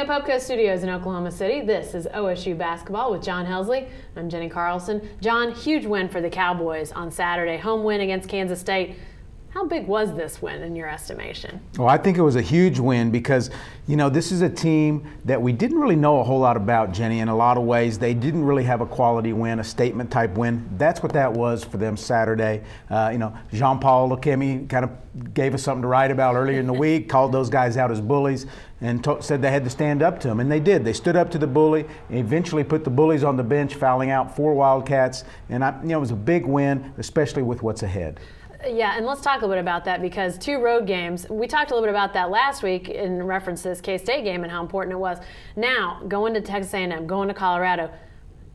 Neopopco Studios in Oklahoma City, this is OSU Basketball with John Helsley. I'm Jenni Carlson. John, huge win for the Cowboys on Saturday. Home win against Kansas State. How big was this win in your estimation? Well, I think it was a huge win because, this is a team that we didn't really know a whole lot about, Jenni, in a lot of ways. They didn't really have a quality win, a statement type win. That's what that was for them Saturday. Jean-Paul Lekemi kind of gave us something to write about earlier in the week, called those guys out as bullies, and said they had to stand up to them. And they did. They stood up to the bully, and eventually put the bullies on the bench, fouling out 4 Wildcats. And, it was a big win, especially with what's ahead. Yeah, and let's talk a little bit about that because 2 road games. We talked a little bit about that last week in reference to this K-State game and how important it was. Now, going to Texas A&M, going to Colorado,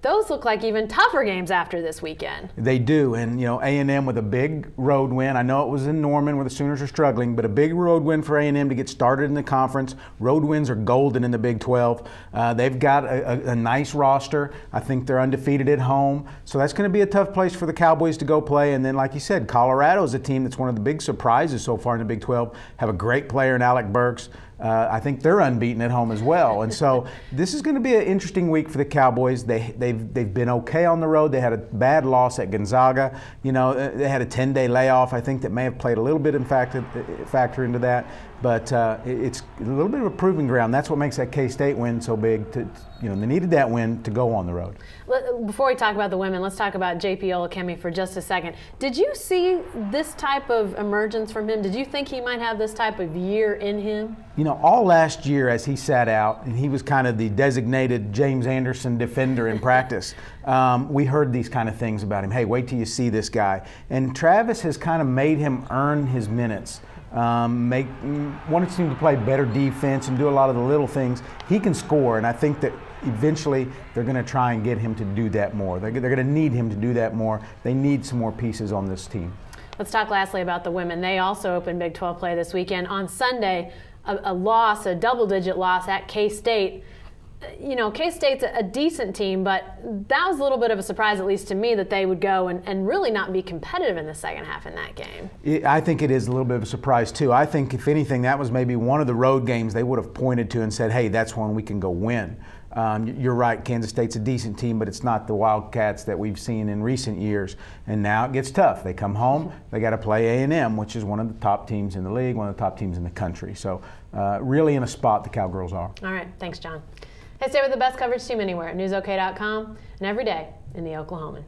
those look like even tougher games after this weekend. They do, and A&M with a big road win. I know it was in Norman where the Sooners are struggling, but a big road win for A&M to get started in the conference. Road wins are golden in the Big 12. They've got a nice roster. I think they're undefeated at home, so that's going to be a tough place for the Cowboys to go play. And then, like you said, Colorado is a team that's one of the big surprises so far in the Big 12. Have a great player in Alec Burks. I think they're unbeaten at home as well, and so this is going to be an interesting week for the Cowboys. They've been okay on the road. They had a bad loss at Gonzaga. They had a 10-day layoff. I think that may have played a little bit in factor into that. But it's a little bit of a proving ground. That's what makes that K-State win so big. They needed that win to go on the road. Before we talk about the women, let's talk about J.P. Olakemi for just a second. Did you see this type of emergence from him? Did you think he might have this type of year in him? All last year as he sat out, and he was kind of the designated James Anderson defender in practice, we heard these kind of things about him. Hey, wait till you see this guy. And Travis has kind of made him earn his minutes. Wanted him to play better defense and do a lot of the little things. He can score, and I think that eventually they're going to try and get him to do that more. They're going to need him to do that more. They need some more pieces on this team. Let's talk lastly about the women. They also opened Big 12 play this weekend. On Sunday, a double-digit loss at K-State. K-State's a decent team, but that was a little bit of a surprise, at least to me, that they would go and really not be competitive in the second half in that game. I think it is a little bit of a surprise, too. I think, if anything, that was maybe one of the road games they would have pointed to and said, hey, that's one we can go win. You're right, Kansas State's a decent team, but it's not the Wildcats that we've seen in recent years. And now it gets tough. They come home, they got to play A&M, which is one of the top teams in the league, one of the top teams in the country. So really in a spot the Cowgirls are. All right, thanks, John. Hey, stay with the best coverage team anywhere at newsok.com and every day in the Oklahoman.